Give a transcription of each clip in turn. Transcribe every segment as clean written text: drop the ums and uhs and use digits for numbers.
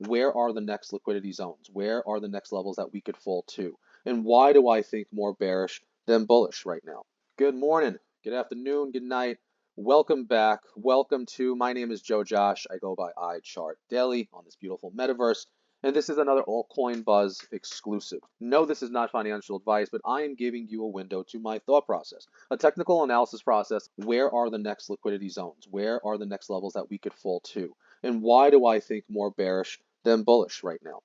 Where are the next liquidity zones? Where are the next levels that we could fall to? And why do I think more bearish than bullish right now? Good morning, good afternoon, good night. Welcome back. Welcome to, my name is Joe Josh. I go by iChart Daily on this beautiful metaverse. And this is another Altcoin Buzz exclusive. No, this is not financial advice, but I am giving you a window to my thought process, a technical analysis process. Where are the next liquidity zones? Where are the next levels that we could fall to? And why do I think more bearish than bullish right now?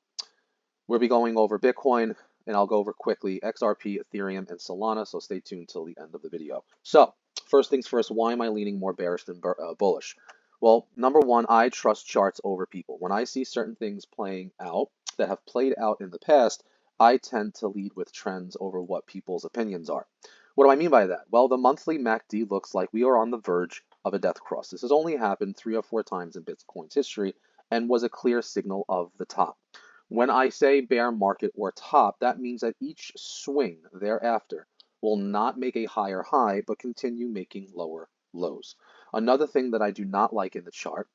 We'll be going over Bitcoin, and I'll go over quickly XRP, Ethereum, and Solana, so stay tuned till the end of the video. So, first things first, why am I leaning more bearish than bullish? Well, number one, I trust charts over people. When I see certain things playing out that have played out in the past, I tend to lead with trends over what people's opinions are. What do I mean by that? Well, the monthly MACD looks like we are on the verge of a death cross. This has only happened 3 or 4 times in Bitcoin's history and was a clear signal of the top. When I say bear market or top, that means that each swing thereafter will not make a higher high, but continue making lower lows. Another thing that I do not like in the chart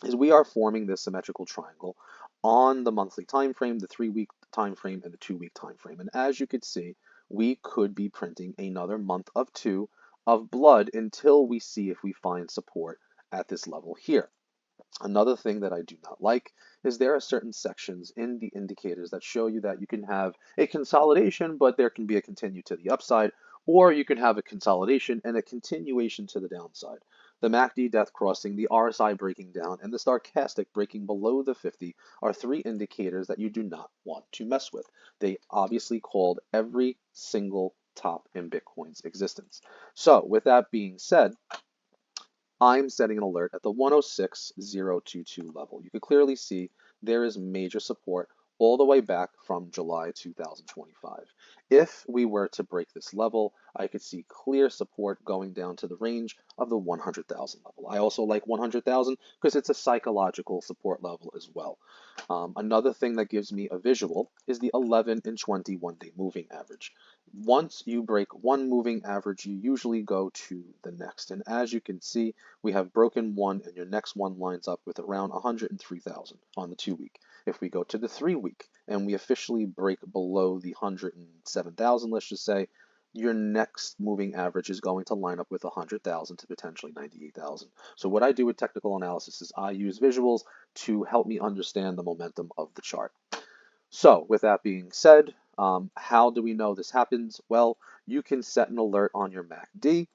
is we are forming this symmetrical triangle on the monthly time frame, the 3-week time frame, and the 2-week time frame. And as you could see, we could be printing another month of 2 of blood until we see if we find support at this level here. Another thing that I do not like is there are certain sections in the indicators that show you that you can have a consolidation, but there can be a continue to the upside, or you can have a consolidation and a continuation to the downside. The MACD death crossing, the RSI breaking down, and the stochastic breaking below the 50 are 3 indicators that you do not want to mess with. They obviously called every single top in Bitcoin's existence. So with that being said, I'm setting an alert at the 106.022 level. You can clearly see there is major support all the way back from July 2025. If we were to break this level, I could see clear support going down to the range of the 100,000 level. I also like 100,000 because it's a psychological support level as well. Another thing that gives me a visual is the 11 and 21 day moving average. Once you break one moving average, you usually go to the next. And as you can see, we have broken one, and your next one lines up with around 103,000 on the 2-week. If we go to the 3-week and we officially break below the 107,000, let's just say, your next moving average is going to line up with 100,000 to potentially 98,000. So what I do with technical analysis is I use visuals to help me understand the momentum of the chart. So with that being said, how do we know this happens? Well, you can set an alert on your MACD.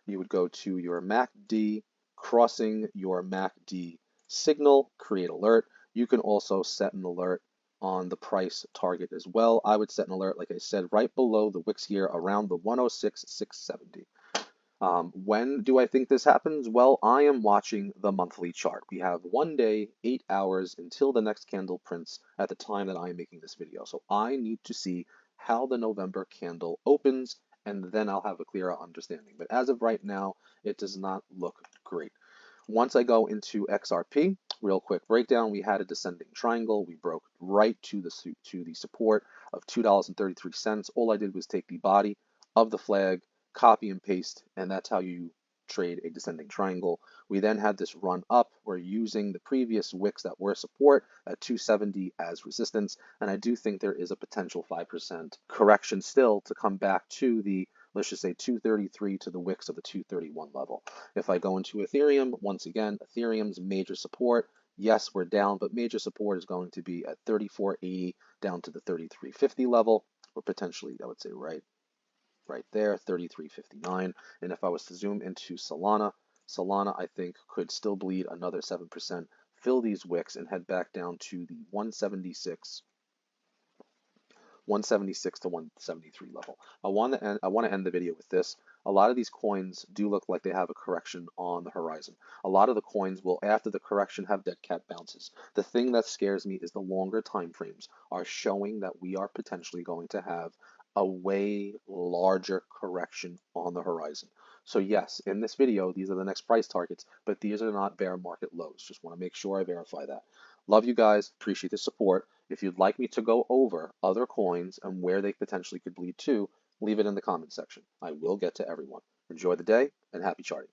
You would go to your MACD, crossing your MACD signal, create alert. You can also set an alert on the price target as well. I would set an alert, like I said, right below the wicks here around the 106,670. When do I think this happens? Well, I am watching the monthly chart. We have 1 day, 8 hours until the next candle prints at the time that I am making this video. So I need to see how the November candle opens, and then I'll have a clearer understanding. But as of right now, it does not look great. Once I go into XRP, real quick breakdown, we had a descending triangle. We broke right to the support of $2.33. All I did was take the body of the flag, copy and paste, and that's how you trade a descending triangle. We then had this run up. We're using the previous wicks that were support at 270 as resistance, and I do think there is a potential 5% correction still to come back to the, let's just say, 233 to the wicks of the 231 level. If I go into Ethereum, once again, Ethereum's major support, yes, we're down, but major support is going to be at 3480 down to the 3350 level, or potentially, I would say, right there, 3359. And if I was to zoom into Solana, I think could still bleed another 7%, fill these wicks, and head back down to the 176 to 173 level. I want to end the video with this. A lot of these coins do look like they have a correction on the horizon. A lot of the coins will, after the correction, have dead cat bounces. The thing that scares me is the longer time frames are showing that we are potentially going to have a way larger correction on the horizon. So yes, in this video, these are the next price targets, but these are not bear market lows. Just want to make sure I verify that. Love you guys. Appreciate the support. If you'd like me to go over other coins and where they potentially could bleed to, leave it in the comment section. I will get to everyone. Enjoy the day and happy charting.